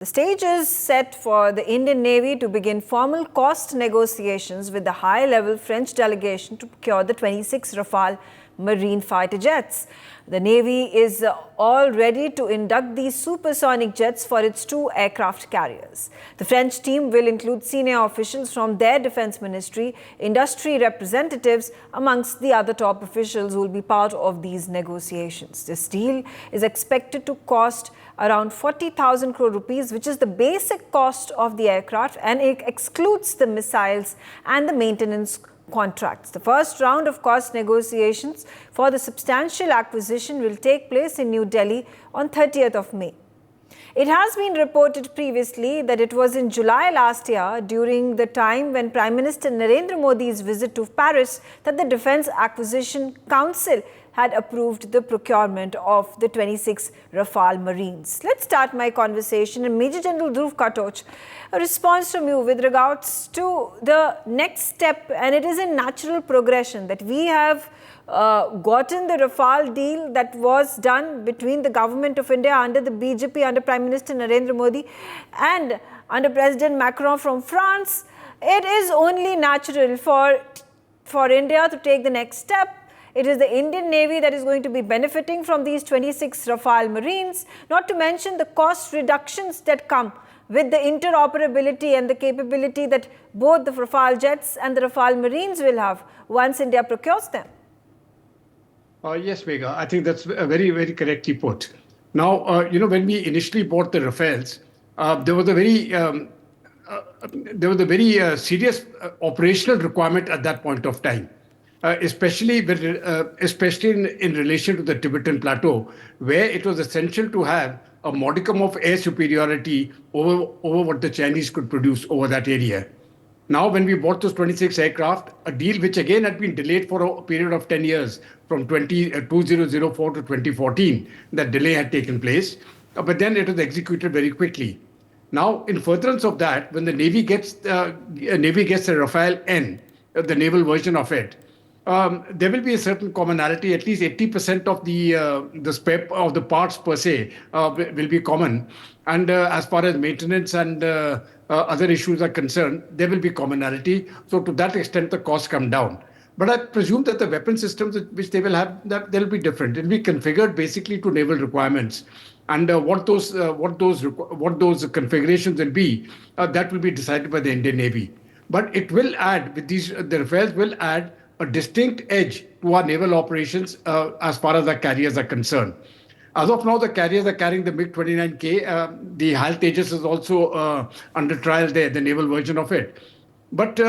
The stage is set for the Indian Navy to begin formal cost negotiations with the high-level French delegation to procure the 26 Rafale marine fighter jets. The Navy is all ready to induct these supersonic jets for its 2 aircraft carriers. The French team will include senior officials from their defense ministry, industry representatives, amongst the other top officials who will be part of these negotiations. This deal is expected to cost around 40,000 crore rupees, which is the basic cost of the aircraft, and it excludes the missiles and the maintenance contracts. The first round of cost negotiations for the substantial acquisition will take place in New Delhi on 30th of May. It has been reported previously that it was in July last year, during the time when Prime Minister Narendra Modi's visit to Paris, that the Defence Acquisition Council had approved the procurement of the 26 Rafale Marines. Let's start my conversation. And Major General Dhruv Katoch, a response from you with regards to the next step, and it is a natural progression that we have gotten the Rafale deal that was done between the government of India under the BJP, under Prime Minister Narendra Modi, and under President Macron from France. It is only natural for India to take the next step. It is the Indian Navy that is going to be benefiting from these 26 Rafale Marines, not to mention the cost reductions that come with the interoperability and the capability that both the Rafale jets and the Rafale Marines will have once India procures them. Yes, Megha, I think that's very, very correctly put. Now, when we initially bought the Rafales, there was a very serious operational requirement at that point of time. Especially in relation to the Tibetan Plateau, where it was essential to have a modicum of air superiority over what the Chinese could produce over that area. Now, when we bought those 26 aircraft, a deal which again had been delayed for a period of 10 years, from 2004 to 2014, that delay had taken place, but then it was executed very quickly. Now, in furtherance of that, when the Navy gets the Rafale N, the naval version of it, there will be a certain commonality. At least 80% of the spare of the parts per se will be common, and as far as maintenance and other issues are concerned, there will be commonality. So to that extent, the costs come down. But I presume that the weapon systems which they will have, that they'll be different. It'll be configured basically to naval requirements, and what those configurations will be, that will be decided by the Indian Navy. But it will add, with these, the Rafales will add a distinct edge to our naval operations as far as our carriers are concerned. As of now, the carriers are carrying the MiG-29K. The HAL Tejas is also under trial there, the naval version of it. But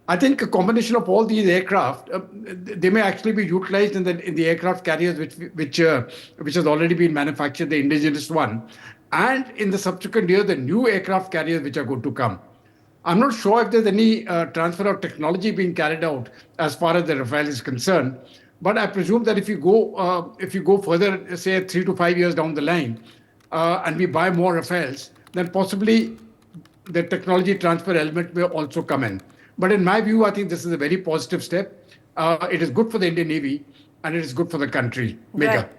I think a combination of all these aircraft, they may actually be utilized in the aircraft carriers which has already been manufactured, the indigenous one, and in the subsequent year, the new aircraft carriers which are going to come. I'm not sure if there's any transfer of technology being carried out as far as the Rafale is concerned, but I presume that if you go further, say 3 to 5 years down the line, and we buy more Rafales, then possibly the technology transfer element will also come in. But in my view, I think this is a very positive step. It is good for the Indian Navy, and it is good for the country. Megha. Right.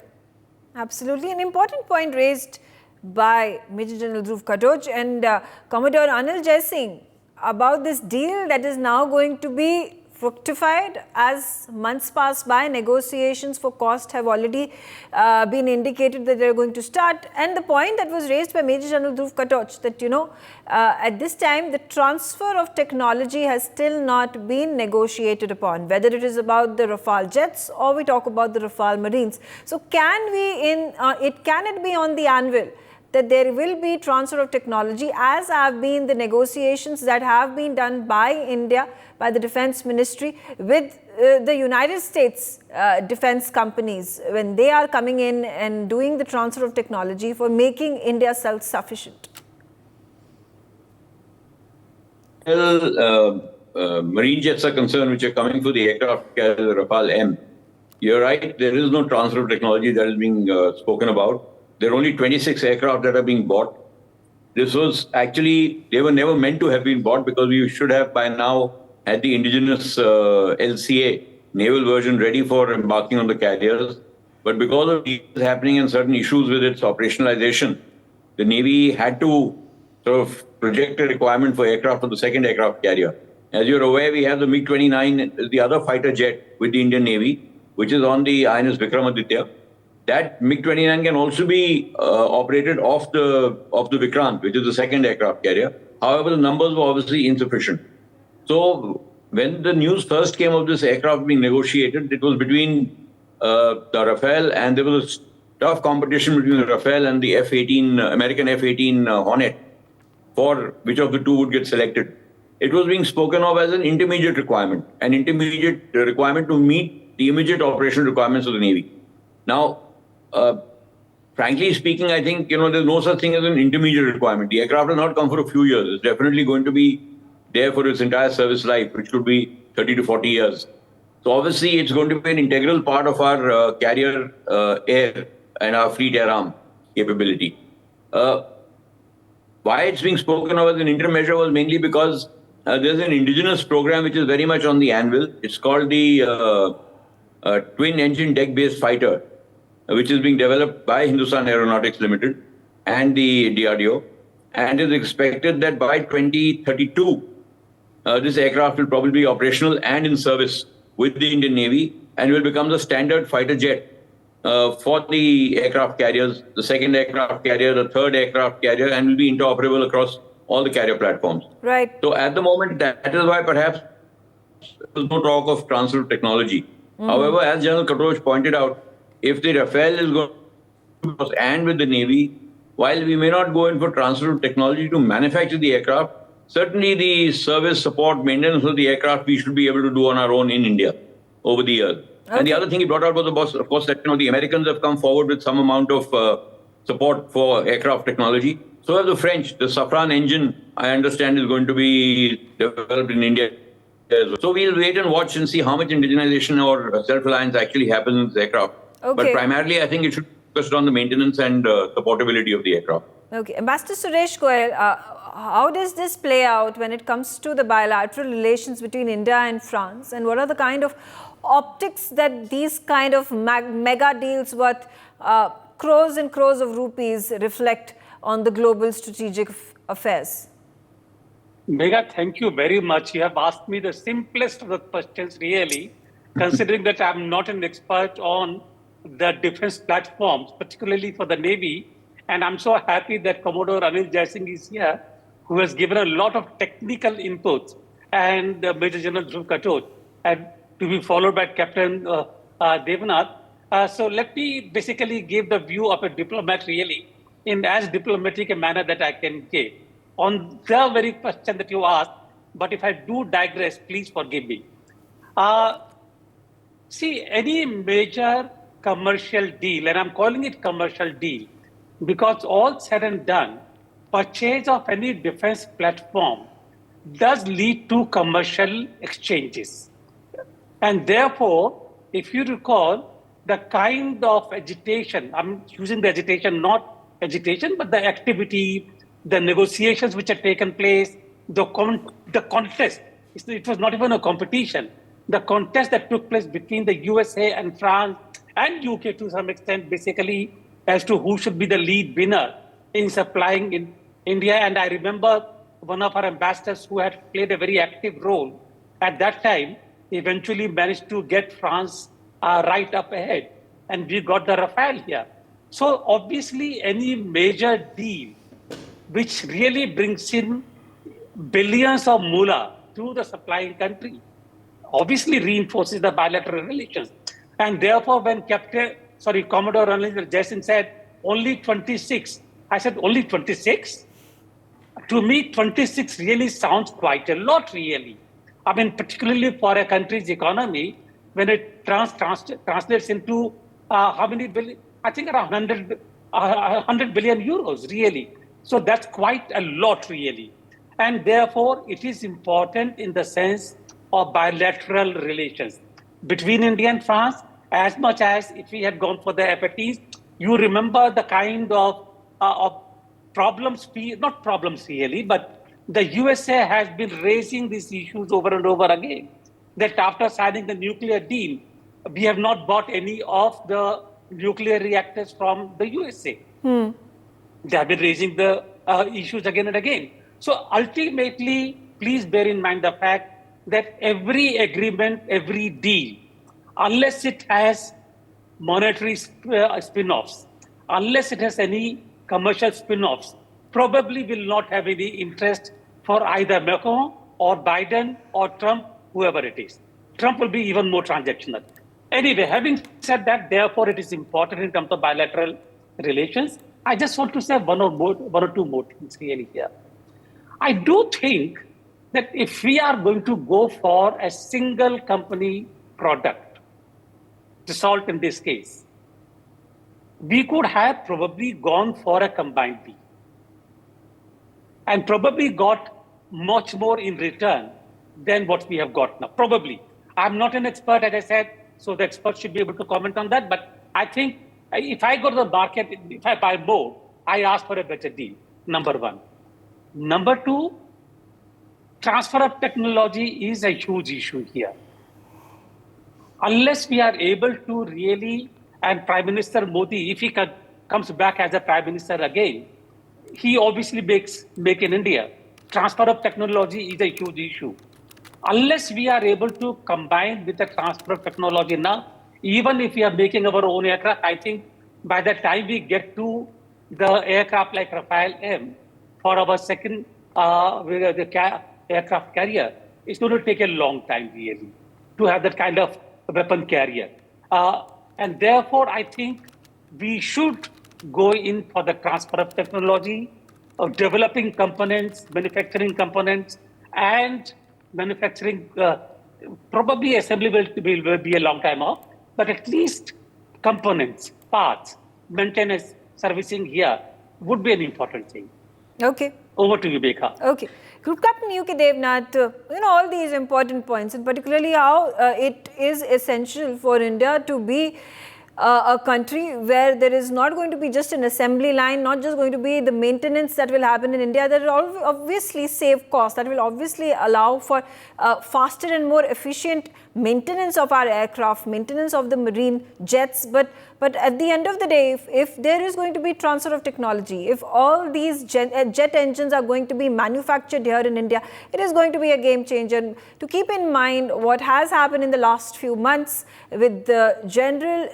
Absolutely. An important point raised by Major General Dhruv Katoch and Commodore Anil Jaisingh about this deal that is now going to be fructified as months pass by. Negotiations for cost have already been indicated that they are going to start. And the point that was raised by Major General Dhruv Katoch, that at this time the transfer of technology has still not been negotiated upon, whether it is about the Rafale jets or we talk about the Rafale Marines. So can it be on the anvil that there will be transfer of technology, as have been the negotiations that have been done by India, by the Defense Ministry with the United States defense companies when they are coming in and doing the transfer of technology for making India self-sufficient? Well, marine jets are concerned, which are coming through the aircraft carrier, the Rafale M. You're right, there is no transfer of technology that is being spoken about. There are only 26 aircraft that are being bought. This was actually, they were never meant to have been bought, because we should have by now had the indigenous LCA naval version ready for embarking on the carriers. But because of these happening and certain issues with its operationalization, the Navy had to sort of project a requirement for aircraft for the second aircraft carrier. As you're aware, we have the MiG-29, the other fighter jet with the Indian Navy, which is on the INS Vikramaditya. That MiG-29 can also be operated off the Vikrant, which is the second aircraft carrier. However, the numbers were obviously insufficient. So when the news first came of this aircraft being negotiated, it was between the Rafale, and there was a tough competition between the Rafale and the F-18, American F-18 Hornet, for which of the two would get selected. It was being spoken of as an intermediate requirement to meet the immediate operational requirements of the Navy. Now, frankly speaking, I think, there's no such thing as an intermediate requirement. The aircraft has not come for a few years. It's definitely going to be there for its entire service life, which could be 30 to 40 years. So obviously, it's going to be an integral part of our carrier air and our fleet air arm capability. Why it's being spoken of as an interim measure was mainly because there's an indigenous program which is very much on the anvil. It's called the twin-engine deck-based fighter, which is being developed by Hindustan Aeronautics Limited and the DRDO, and is expected that by 2032, this aircraft will probably be operational and in service with the Indian Navy, and will become the standard fighter jet for the aircraft carriers, the second aircraft carrier, the third aircraft carrier, and will be interoperable across all the carrier platforms. Right. So at the moment, that is why perhaps there's no talk of transfer of technology. However, as General Katroch pointed out, if the Rafale is going to and with the Navy, while we may not go in for transfer of technology to manufacture the aircraft, certainly the service, support, maintenance of the aircraft we should be able to do on our own in India over the years. Okay. And the other thing he brought out was, of course, that the Americans have come forward with some amount of support for aircraft technology. So have the French. The Safran engine, I understand, is going to be developed in India as well. So we'll wait and watch and see how much indigenization or self-reliance actually happens in this aircraft. Okay. But primarily, I think it should be focused on the maintenance and the portability of the aircraft. Okay. Ambassador Suresh Goyal, how does this play out when it comes to the bilateral relations between India and France? And what are the kind of optics that these kind of mega deals worth crores and crores of rupees reflect on the global strategic affairs? Megha, thank you very much. You have asked me the simplest of the questions, really, considering that I'm not an expert on the defense platforms, particularly for the Navy. And I'm so happy that Commodore Anil Jaisingh is here, who has given a lot of technical inputs, and Major General Dhruv Katroch, and to be followed by Captain Devnath. So let me basically give the view of a diplomat, really, in as diplomatic a manner that I can give on the very question that you asked. But if I do digress, please forgive me. See, any major commercial deal, and I'm calling it commercial deal, because all said and done, purchase of any defense platform does lead to commercial exchanges. And therefore, if you recall, the kind of agitation, I'm using the agitation, not agitation, but the activity, the negotiations which had taken place, the contest, it was not even a competition, the contest that took place between the USA and France and UK to some extent, basically, as to who should be the lead winner in supplying in India. And I remember one of our ambassadors who had played a very active role at that time eventually managed to get France right up ahead. And we got the Rafale here. So obviously, any major deal which really brings in billions of moolah to the supplying country obviously reinforces the bilateral relations. And therefore, when Commodore Anil Jaisingh said only 26, I said only 26? To me, 26 really sounds quite a lot, really. I mean, particularly for a country's economy, when it translates into how many billion? I think around 100 billion euros, really. So that's quite a lot, really. And therefore, it is important in the sense of bilateral relations between India and France, as much as if we had gone for the F-18s. You remember the kind of problems, not problems really, but the USA has been raising these issues over and over again, that after signing the nuclear deal, we have not bought any of the nuclear reactors from the USA. They have been raising the issues again and again. So ultimately, please bear in mind the fact that every agreement, every deal, unless it has monetary spin-offs, unless it has any commercial spin-offs, probably will not have any interest for either Macron or Biden or Trump, whoever it is. Trump will be even more transactional. Anyway, having said that, therefore, it is important in terms of bilateral relations. I just want to say one or two more things really here. I do think that if we are going to go for a single company product, the salt in this case, we could have probably gone for a combined deal and probably got much more in return than what we have got now. Probably. I'm not an expert, as I said, so the experts should be able to comment on that. But I think if I go to the market, if I buy more, I ask for a better deal, number one. Number two, transfer of technology is a huge issue here. Unless we are able to really, and Prime Minister Modi, if he comes back as a Prime Minister again, he obviously make in India. Transfer of technology is a huge issue. Unless we are able to combine with the transfer of technology now, even if we are making our own aircraft, I think by the time we get to the aircraft like Rafale M for our second aircraft carrier, it's going to take a long time really to have that kind of weapon carrier. And therefore, I think we should go in for the transfer of technology, of developing components, manufacturing components, and manufacturing, probably assembly will be a long time off, but at least components, parts, maintenance, servicing here would be an important thing. Okay. Over to you, Bekha. Okay. Group Captain U.K. Devnath, all these important points, and particularly how it is essential for India to be a country where there is not going to be just an assembly line, not just going to be the maintenance that will happen in India, that will obviously save costs, that will obviously allow for faster and more efficient maintenance of our aircraft, maintenance of the marine jets. But at the end of the day, if there is going to be transfer of technology, if all these jet engines are going to be manufactured here in India, it is going to be a game changer. To keep in mind what has happened in the last few months with the General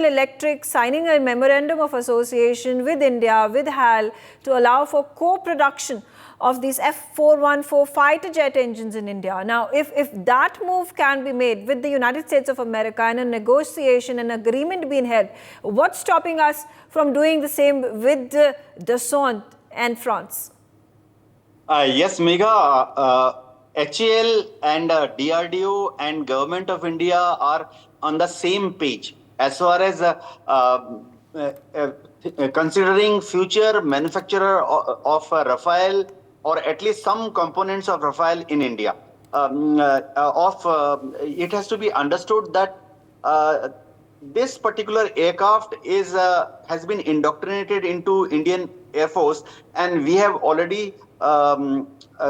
Electric signing a memorandum of association with India, with HAL, to allow for co-production of these F414 fighter jet engines in India. Now, if that move can be made with the United States of America and a negotiation, an agreement being held, what's stopping us from doing the same with Dassault and France? Yes, Megha. HAL and DRDO and Government of India are on the same page as far as considering future manufacturer of Rafale, or at least some components of Rafale in India. It has to be understood that this particular aircraft has been indoctrinated into Indian Air Force, and we have already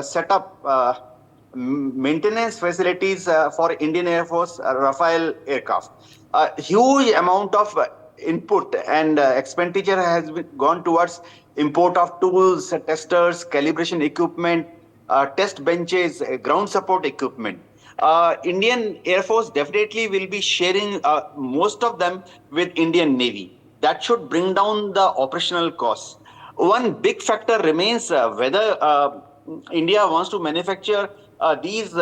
set up maintenance facilities for Indian Air Force Rafale aircraft. A huge amount of input and expenditure has gone towards import of tools, testers, calibration equipment, test benches, ground support equipment. Indian Air Force definitely will be sharing most of them with Indian Navy. That should bring down the operational costs. One big factor remains whether India wants to manufacture these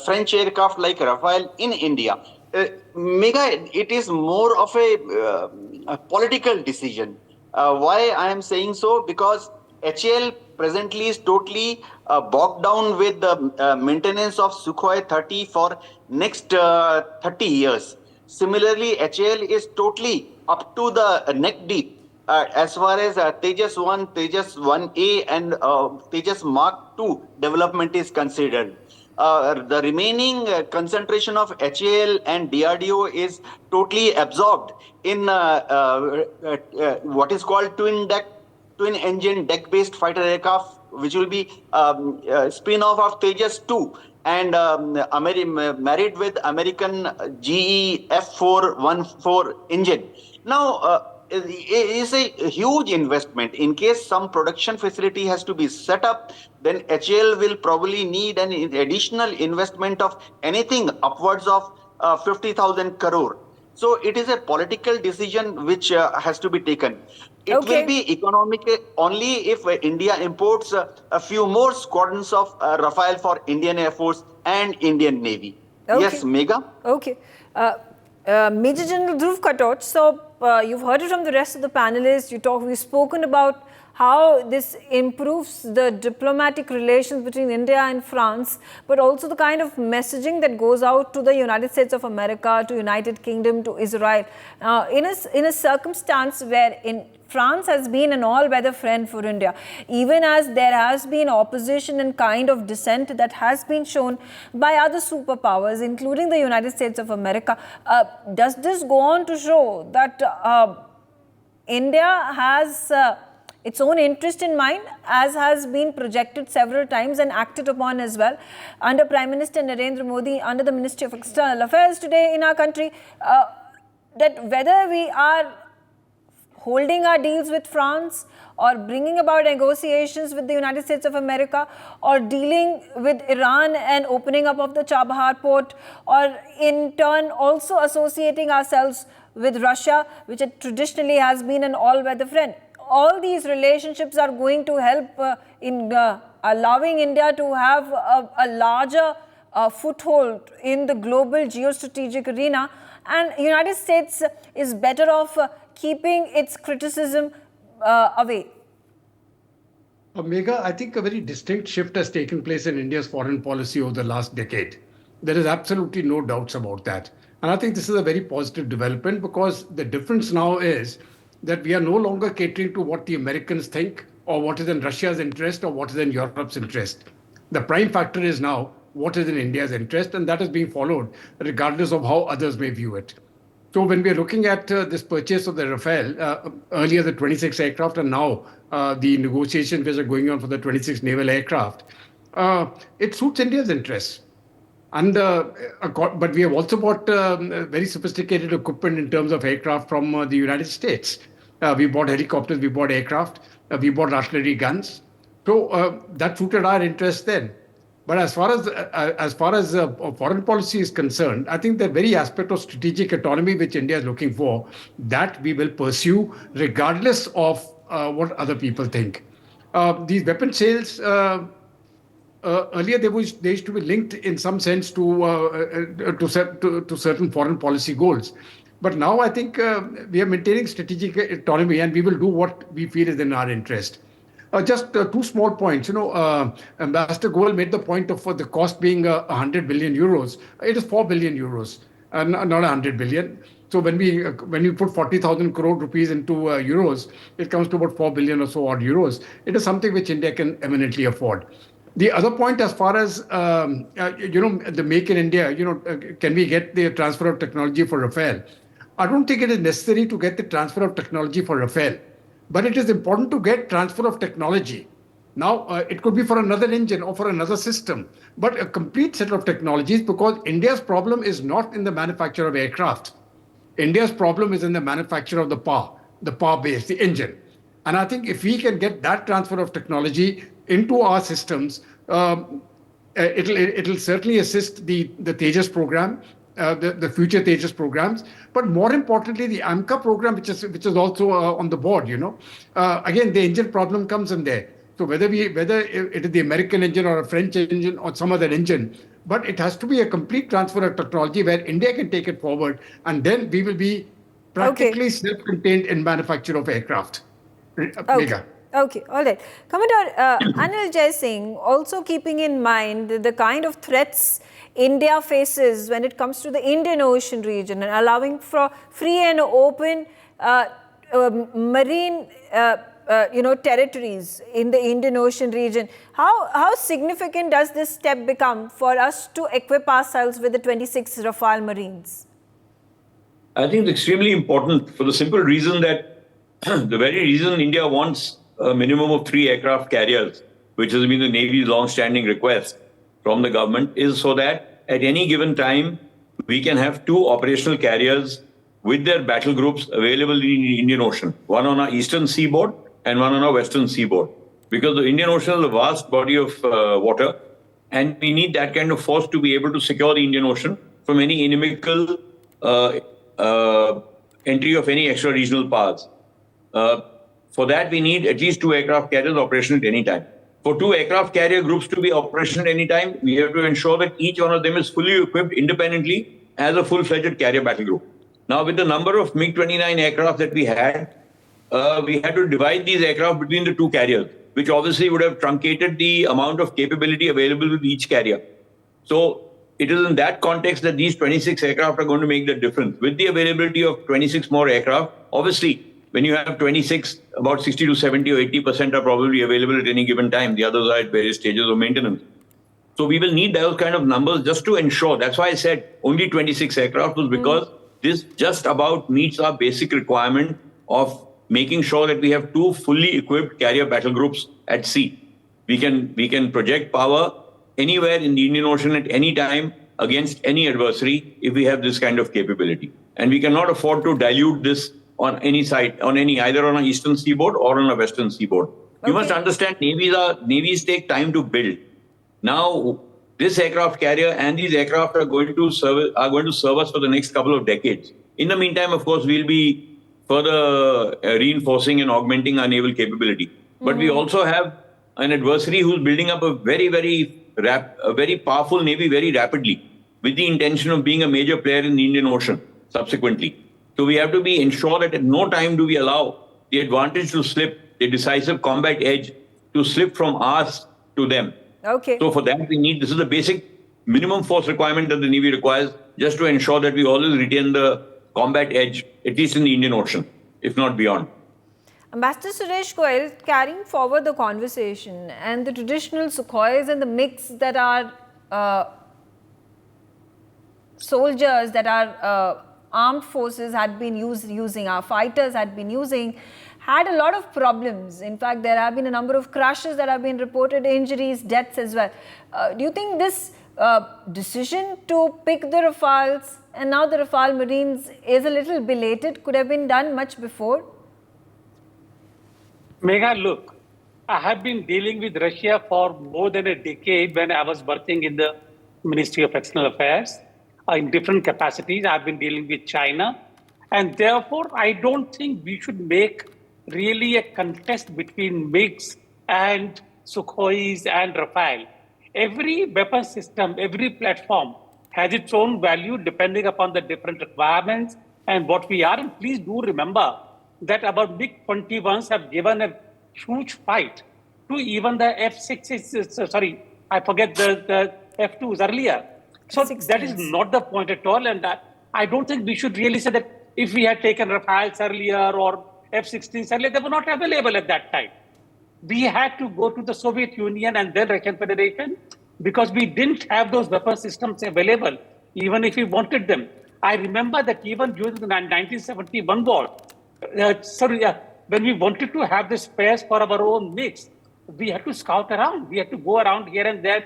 French aircraft like Rafale in India. Megha, it is more of a political decision. Why I am saying so? Because HAL presently is totally bogged down with the maintenance of Sukhoi 30 for next 30 years. Similarly, HAL is totally up to the neck deep as far as Tejas 1, Tejas 1A and Tejas Mark II development is considered. The remaining concentration of HAL and DRDO is totally absorbed in what is called twin engine deck-based fighter aircraft, which will be spin-off of Tejas 2 and married with American GE F414 engine. Now, is a huge investment. In case some production facility has to be set up, then HAL will probably need an additional investment of anything upwards of 50,000 crore. So it is a political decision which has to be taken. It will be economic only if India imports a few more squadrons of Rafale for Indian Air Force and Indian Navy. Yes, Megha? Okay. Major General Dhruv Katoch, so you've heard it from the rest of the panelists. We've spoken about how this improves the diplomatic relations between India and France, but also the kind of messaging that goes out to the United States of America, to United Kingdom, to Israel. In a circumstance where France has been an all-weather friend for India, even as there has been opposition and kind of dissent that has been shown by other superpowers, including the United States of America. Does this go on to show that India has its own interest in mind, as has been projected several times and acted upon as well under Prime Minister Narendra Modi, under the Ministry of External Affairs today in our country, that whether we are holding our deals with France or bringing about negotiations with the United States of America or dealing with Iran and opening up of the Chabahar port, or in turn also associating ourselves with Russia, which traditionally has been an all-weather friend. All these relationships are going to help in allowing India to have a larger foothold in the global geostrategic arena, and the United States is better off keeping its criticism away. Megha, I think a very distinct shift has taken place in India's foreign policy over the last decade. There is absolutely no doubts about that. And I think this is a very positive development, because the difference now is that we are no longer catering to what the Americans think or what is in Russia's interest or what is in Europe's interest. The prime factor is now what is in India's interest, and that is being followed regardless of how others may view it. So when we are looking at this purchase of the Rafale, earlier the 26 aircraft and now the negotiations which are going on for the 26 naval aircraft, it suits India's interests. And but we have also bought very sophisticated equipment in terms of aircraft from the United States. We bought helicopters, we bought aircraft, we bought artillery guns. So that suited our interests then. But as far as foreign policy is concerned, I think the very aspect of strategic autonomy which India is looking for, that we will pursue regardless of what other people think. These weapon sales, earlier they used to be linked in some sense to certain foreign policy goals. But now I think we are maintaining strategic autonomy, and we will do what we feel is in our interest. Just two small points. Ambassador Goel made the point of the cost being 100 billion euros. It is 4 billion euros, not 100 billion. So when you put 40,000 crore rupees into euros, it comes to about 4 billion or so odd euros. It is something which India can eminently afford. The other point, as far as the Make in India, can we get the transfer of technology for Rafale? I don't think it is necessary to get the transfer of technology for Rafale. But it is important to get transfer of technology. Now, it could be for another engine or for another system, but a complete set of technologies, because India's problem is not in the manufacture of aircraft. India's problem is in the manufacture of the power base, the engine. And I think if we can get that transfer of technology into our systems, it'll certainly assist the Tejas program, the future Tejas programs, but more importantly, the AMCA program, which is also on the board. Again, the engine problem comes in there. So whether it is the American engine or a French engine or some other engine, but it has to be a complete transfer of technology where India can take it forward, and then we will be practically self-contained in manufacture of aircraft. Megha. Okay, all right. Commodore Anil Jai Singh, also keeping in mind the kind of threats India faces when it comes to the Indian Ocean region and allowing for free and open marine territories in the Indian Ocean region. How significant does this step become for us to equip ourselves with the 26 Rafale Marines? I think it's extremely important for the simple reason that the very reason India wants a minimum of 3 aircraft carriers, which has been the Navy's long-standing request from the government, is so that at any given time, we can have 2 operational carriers with their battle groups available in the Indian Ocean, one on our eastern seaboard and one on our western seaboard. Because the Indian Ocean is a vast body of water, and we need that kind of force to be able to secure the Indian Ocean from any inimical entry of any extra-regional powers. For that, we need at least 2 aircraft carriers operational at any time. For 2 aircraft carrier groups to be operational at any time, we have to ensure that each one of them is fully equipped independently as a full-fledged carrier battle group. Now, with the number of MiG-29 aircraft that we had to divide these aircraft between the 2 carriers, which obviously would have truncated the amount of capability available with each carrier. So it is in that context that these 26 aircraft are going to make the difference. With the availability of 26 more aircraft, obviously, when you have 26, about 60 to 70 or 80% are probably available at any given time. The others are at various stages of maintenance. So we will need those kind of numbers just to ensure. That's why I said only 26 aircraft was because this just about meets our basic requirement of making sure that we have 2 fully equipped carrier battle groups at sea. We can project power anywhere in the Indian Ocean at any time against any adversary if we have this kind of capability. And we cannot afford to dilute this on any side, either on an eastern seaboard or on a western seaboard. You must understand, navies take time to build. Now, this aircraft carrier and these aircraft are going to serve us for the next couple of decades. In the meantime, of course, we'll be further reinforcing and augmenting our naval capability. But we also have an adversary who's building up a very powerful navy very rapidly, with the intention of being a major player in the Indian Ocean subsequently. So we have to ensure that at no time do we allow the advantage to slip, the decisive combat edge to slip from us to them. Okay. So for that, this is the basic minimum force requirement that the Navy requires, just to ensure that we always retain the combat edge, at least in the Indian Ocean, if not beyond. Ambassador Suresh Goyal, carrying forward the conversation and the traditional Sukhois and the mix that our soldiers, that our armed forces had been using, our fighters had been using, had a lot of problems. In fact, there have been a number of crashes that have been reported, injuries, deaths as well. Do you think this decision to pick the Rafales and now the Rafale Marines is a little belated, could have been done much before? Megha, look, I have been dealing with Russia for more than a decade when I was working in the Ministry of External Affairs. In different capacities, I've been dealing with China. And therefore, I don't think we should make really a contest between MiGs and Sukhois and Rafale. Every weapon system, every platform has its own value depending upon the different requirements and what we are. And please do remember that our MiG-21s have given a huge fight to even the F-6s, sorry, I forget the F-2s earlier. So that is not the point at all. And I don't think we should really say that if we had taken Rafales earlier or F-16s earlier, they were not available at that time. We had to go to the Soviet Union and then Russian Federation because we didn't have those weapon systems available, even if we wanted them. I remember that even during the 1971 war, when we wanted to have the spares for our own MiGs, we had to scout around. We had to go around here and there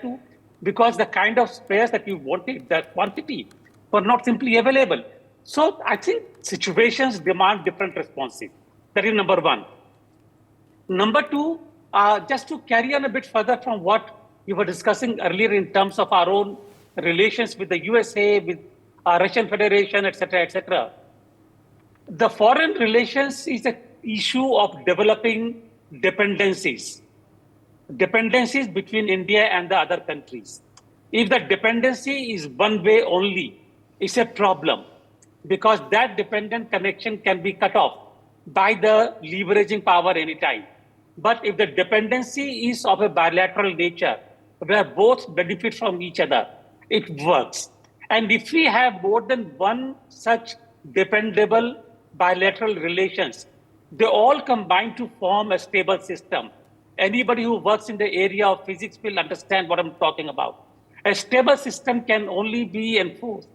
because the kind of spares that we wanted, the quantity, were not simply available. So I think situations demand different responses. That is number one. Number two, just to carry on a bit further from what you were discussing earlier in terms of our own relations with the USA, with Russian Federation, etc., etc. The foreign relations is an issue of developing dependencies between India and the other countries. If the dependency is one way only, it's a problem because that dependent connection can be cut off by the leveraging power anytime. But if the dependency is of a bilateral nature, where both benefit from each other, it works. And if we have more than one such dependable bilateral relations, they all combine to form a stable system. Anybody who works in the area of physics will understand what I'm talking about. A stable system can only be enforced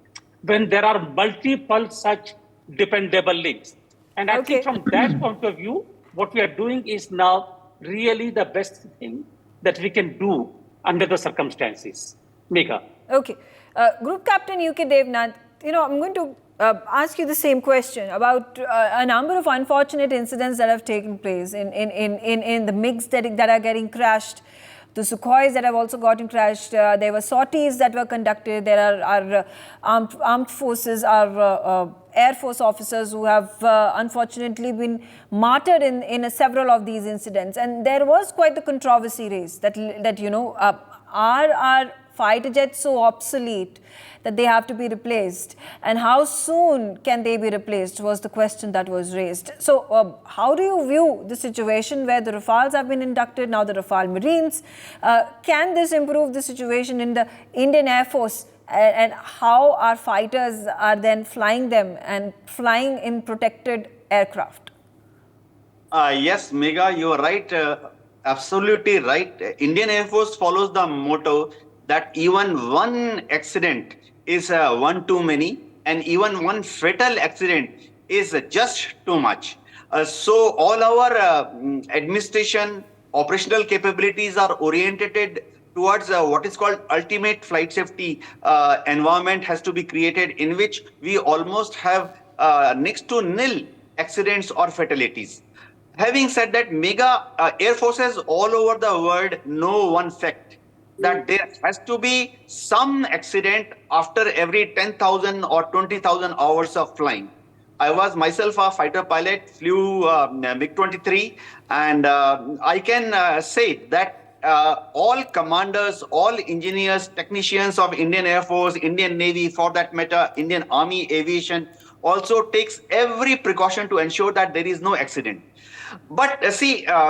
when there are multiple such dependable links. And I think from that point of view, what we are doing is now really the best thing that we can do under the circumstances. Megha. Okay. Group Captain UK Devnath, I'm going to ask you the same question about a number of unfortunate incidents that have taken place in the MiGs that are getting crashed, the Sukhois that have also gotten crashed. There were sorties that were conducted. There are armed forces, our Air Force officers who have unfortunately been martyred in several of these incidents. And there was quite the controversy raised that are our fighter jets so obsolete that they have to be replaced, and how soon can they be replaced was the question that was raised. So how do you view the situation where the Rafales have been inducted, now the Rafale Marines? Can this improve the situation in the Indian Air Force, and how our fighters are then flying them and flying in protected aircraft? Yes, Megha, you are right. Absolutely right. Indian Air Force follows the motto that even one accident is one too many, and even one fatal accident is just too much. So all our administration, operational capabilities are oriented towards what is called ultimate flight safety environment has to be created, in which we almost have next to nil accidents or fatalities. Having said that, Air Forces all over the world know one fact, that there has to be some accident after every 10,000 or 20,000 hours of flying. I was myself a fighter pilot, flew MiG-23, and I can say that all commanders, all engineers, technicians of Indian Air Force, Indian Navy, for that matter, Indian Army Aviation, also takes every precaution to ensure that there is no accident. But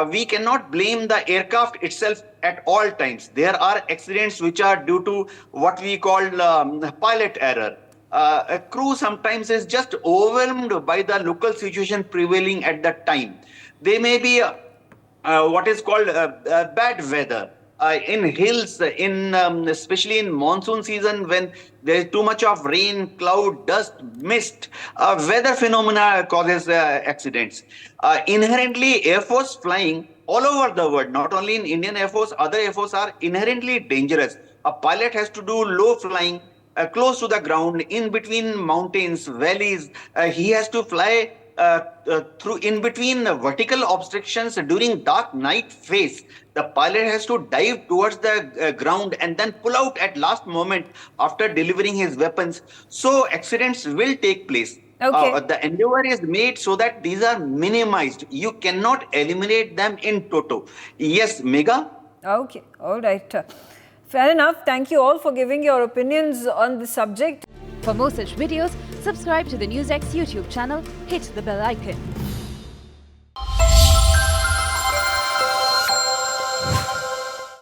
we cannot blame the aircraft itself at all times. There are accidents which are due to what we call pilot error. A crew sometimes is just overwhelmed by the local situation prevailing at that time. They may be what is called bad weather. In hills, especially in monsoon season, when there is too much of rain, cloud, dust, mist, weather phenomena causes accidents. Inherently, Air Force flying all over the world, not only in Indian Air Force, other Air Force are inherently dangerous. A pilot has to do low flying, close to the ground, in between mountains, valleys. He has to fly through in between vertical obstructions during dark night phase. The pilot has to dive towards the ground and then pull out at last moment after delivering his weapons. So accidents will take place. Okay. The endeavor is made so that these are minimized. You cannot eliminate them in toto. Yes, Megha? Okay, all right. Fair enough. Thank you all for giving your opinions on the subject. For more such videos, subscribe to the NewsX YouTube channel, hit the bell icon.